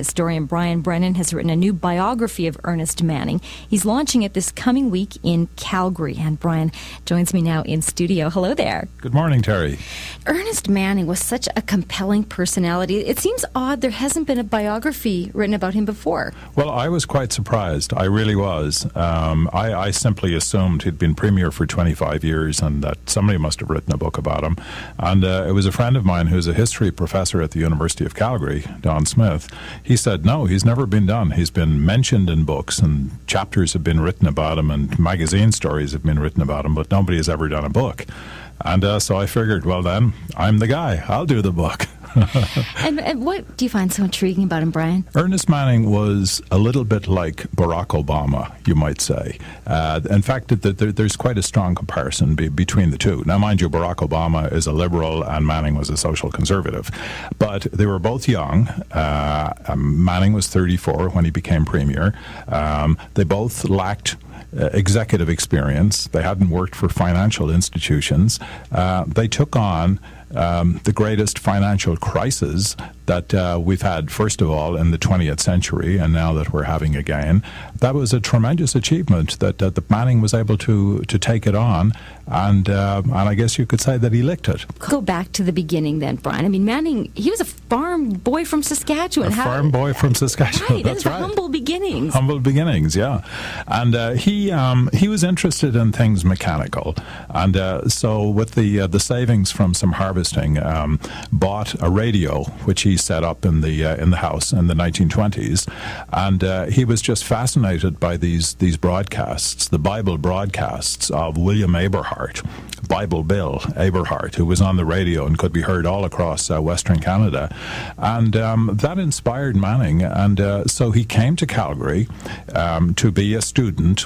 historian Brian Brennan has written a new biography of Ernest Manning. He's launching it this coming week in Calgary. And Brian joins me now in studio. Hello there. Good morning, Terri. Ernest Manning was such a compelling personality. It seems odd there hasn't been a biography written about him before. Well, I was quite surprised. I really was. I simply assumed he'd been premier for 25 years and that somebody must have written a book about him. And it was a friend of mine who's a history professor at the University of Calgary, Don Smith. He said, no, he's never been done. He's been mentioned in books and chapters have been written about him and magazine stories have been written about him, but nobody has ever done a book. And so I figured, well then, I'm the guy. I'll do the book. and what do you find so intriguing about him, Brian? Ernest Manning was a little bit like Barack Obama, you might say. In fact, there's quite a strong comparison between the two. Now, mind you, Barack Obama is a liberal and Manning was a social conservative. But they were both young. Manning was 34 when he became premier. They both lacked executive experience. They hadn't worked for financial institutions. They took on the greatest financial crisis that we've had, first of all, in the 20th century, and now that we're having again. That was a tremendous achievement that Manning was able to take it on, and I guess you could say that he licked it. Go back to the beginning then, Brian. I mean, Manning, he was a farm boy from Saskatchewan. Farm boy from Saskatchewan, right, that's right. Humble beginnings. Humble beginnings, yeah. And he was interested in things mechanical, and so with the savings from some harvesting, bought a radio, which he set up in the house in the 1920s, and he was just fascinated by these broadcasts, the Bible broadcasts of William Aberhart, Bible Bill Aberhart, who was on the radio and could be heard all across Western Canada, and that inspired Manning, and so he came to Calgary to be a student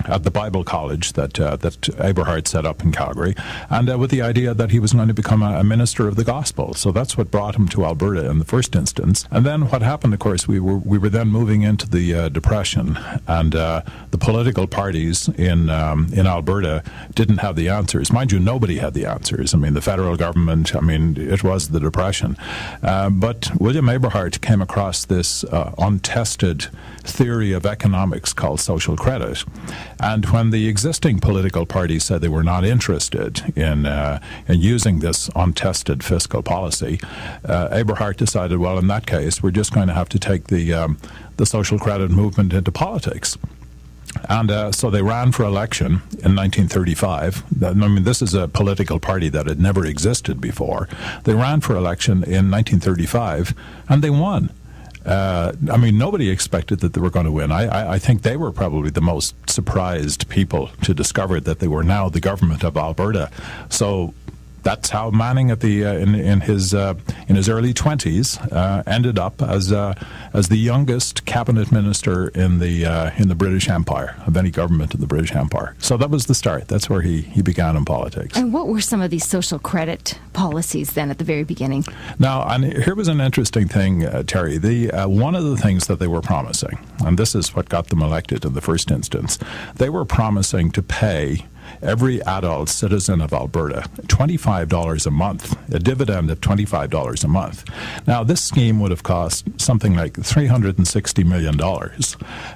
at the Bible College that Aberhart set up in Calgary, and with the idea that he was going to become a minister of the gospel. So that's what brought him to Alberta in the first instance. And then what happened, of course, we were then moving into the Depression, and the political parties in Alberta didn't have the answers. Mind you, nobody had the answers. I mean, the federal government, it was the Depression. But William Aberhart came across this untested theory of economics called social credit. And when the existing political parties said they were not interested in using this untested fiscal policy, Aberhart decided, well, in that case, we're just going to have to take the social credit movement into politics. And so they ran for election in 1935. This is a political party that had never existed before. They ran for election in 1935, and they won. Nobody expected that they were going to win. I think they were probably the most surprised people to discover that they were now the government of Alberta. So that's how Manning, at the in his early 20s, ended up as the youngest cabinet minister in the British Empire, of any government in the British Empire. So that was the start. That's where he began in politics. And what were some of these social credit policies then at the very beginning? Now, and here was an interesting thing, Terry. One of the things that they were promising, and this is what got them elected in the first instance, they were promising to pay every adult citizen of Alberta $25 a month, a dividend of $25 a month. Now, this scheme would have cost something like $360 million.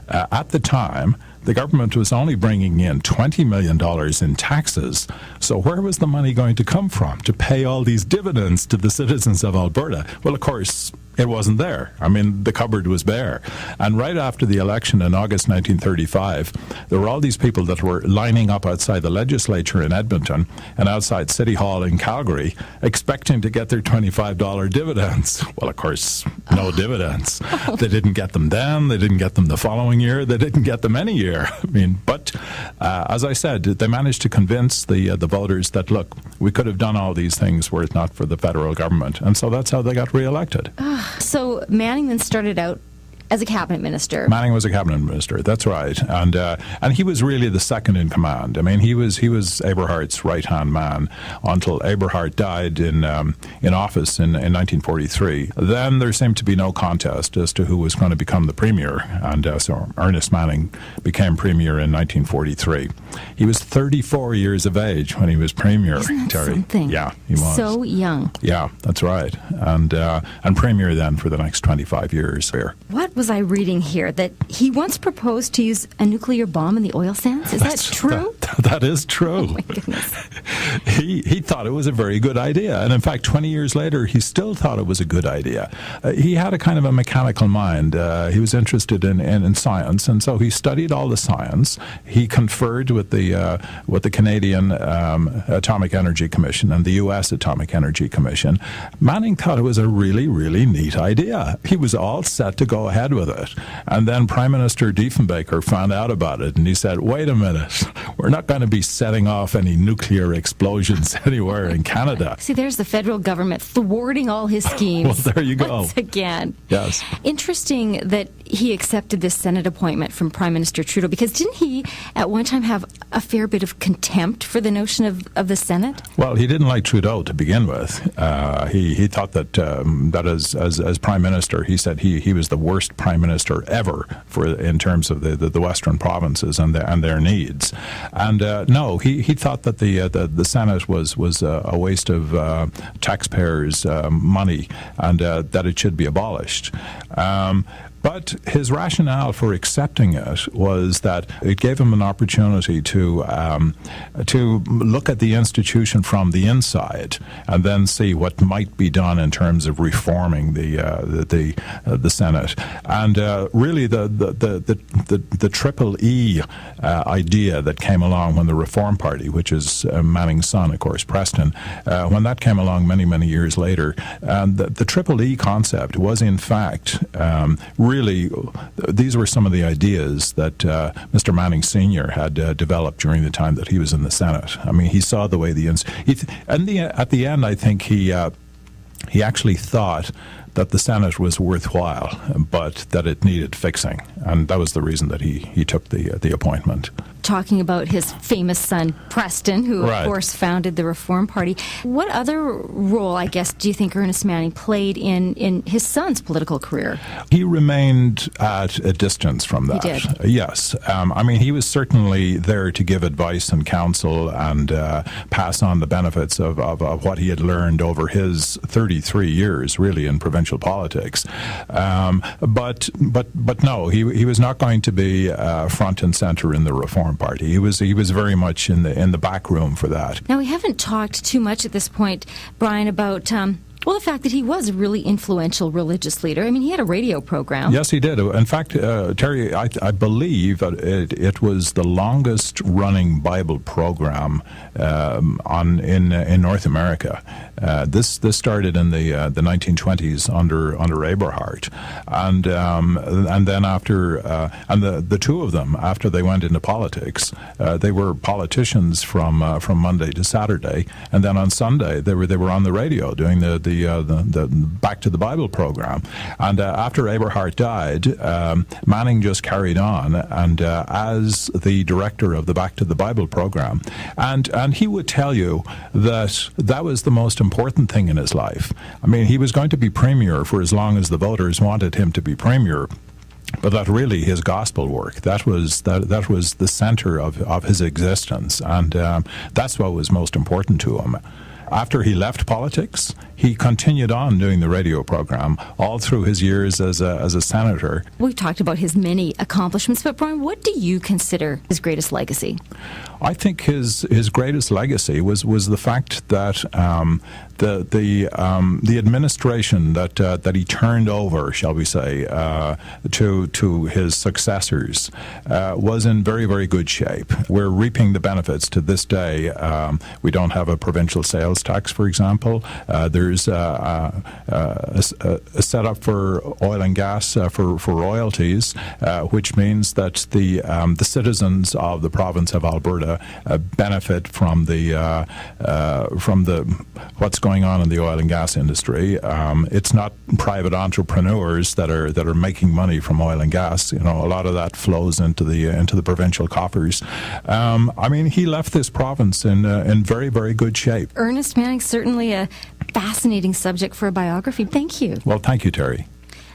At the time, the government was only bringing in $20 million in taxes. So where was the money going to come from to pay all these dividends to the citizens of Alberta? Well, of course, it wasn't there. The cupboard was bare. And right after the election in August 1935, there were all these people that were lining up outside the legislature in Edmonton and outside City Hall in Calgary, expecting to get their $25 dividends. Well, of course, no dividends. They didn't get them then. They didn't get them the following year. They didn't get them any year. But as I said, they managed to convince the voters that, look, we could have done all these things were it not for the federal government. And so that's how they got reelected. So Manning then started out as a cabinet minister. Manning was a cabinet minister. That's right, and he was really the second in command. I mean, he was Eberhardt's right-hand man until Eberhardt died in office in 1943. Then there seemed to be no contest as to who was going to become the premier, and so Ernest Manning became premier in 1943. He was 34 years of age when he was premier. Isn't that Terri. Something? Yeah, he was so young. Yeah, that's right, and premier then for the next 25 years. What was I reading here? That he once proposed to use a nuclear bomb in the oil sands? Is that true? That is true. Oh my goodness. He thought it was a very good idea, and in fact 20 years later he still thought it was a good idea. He had a kind of a mechanical mind. He was interested in science, and so he studied all the science. He conferred with the Canadian Atomic Energy Commission and the U.S. Atomic Energy Commission. Manning thought it was a really, really neat idea. He was all set to go ahead with it. And then Prime Minister Diefenbaker found out about it, and he said, wait a minute, we're not going to be setting off any nuclear explosions anywhere in Canada. See, there's the federal government thwarting all his schemes. Well, there you go. Once again. Yes. Interesting that he accepted this Senate appointment from Prime Minister Trudeau, because didn't he at one time have a fair bit of contempt for the notion of the Senate? Well, he didn't like Trudeau to begin with. He thought that as Prime Minister, he said he was the worst Prime Minister ever in terms of the Western provinces and their needs. And no, he thought that the Senate was a waste of taxpayers' money, and that it should be abolished. But his rationale for accepting it was that it gave him an opportunity to look at the institution from the inside and then see what might be done in terms of reforming the Senate. And really, the Triple E idea that came along when the Reform Party, which is Manning's son, of course, Preston, when that came along many years later, the Triple E concept was in fact really, these were some of the ideas that Mr. Manning Sr. had developed during the time that he was in the Senate. I mean, he saw the way at the end, I think he actually thought that the Senate was worthwhile, but that it needed fixing, and that was the reason that he took the appointment. Talking about his famous son, Preston, who, of course, founded the Reform Party. What other role, I guess, do you think Ernest Manning played in his son's political career? He remained at a distance from that. He did? Yes. I mean, he was certainly there to give advice and counsel and pass on the benefits of what he had learned over his 33 years, really, in provincial politics. But no, he was not going to be front and center in the Reform Party. He was very much in the back room for that. Now, we haven't talked too much at this point, Brian, about the fact that he was a really influential religious leader. I mean, he had a radio program. Yes, he did. In fact, Terri, I believe that it was the longest-running Bible program in North America. This started in the 1920s under Eberhardt, and then after the two of them, after they went into politics, they were politicians from Monday to Saturday, and then on Sunday they were on the radio doing the Back to the Bible program. And after Eberhardt died, Manning just carried on and as the director of the Back to the Bible program, and he would tell you that was the most important thing in his life. I mean, he was going to be premier for as long as the voters wanted him to be premier. But that really his gospel work, that was the center of his existence, and that's what was most important to him. After he left politics, he continued on doing the radio program all through his years as a senator. We've talked about his many accomplishments, but Brian, what do you consider his greatest legacy? I think his greatest legacy was the fact that the administration that he turned over, shall we say, to his successors was in very, very good shape. We're reaping the benefits to this day. We don't have a provincial sales tax, for example. there's a setup for oil and gas for royalties, which means that the citizens of the province of Alberta benefit from the what's going on in the oil and gas industry. It's not private entrepreneurs that are making money from oil and gas. A lot of that flows into the provincial coffers. He left this province in very, very good shape. Ernest Manning, certainly a fascinating subject for a biography. Thank you. Well, thank you, Terri.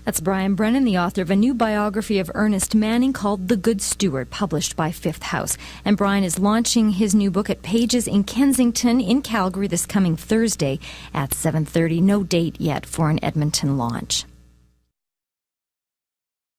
That's Brian Brennan, the author of a new biography of Ernest Manning called The Good Steward, published by Fifth House. And Brian is launching his new book at Pages in Kensington in Calgary this coming Thursday at 7:30. No date yet for an Edmonton launch.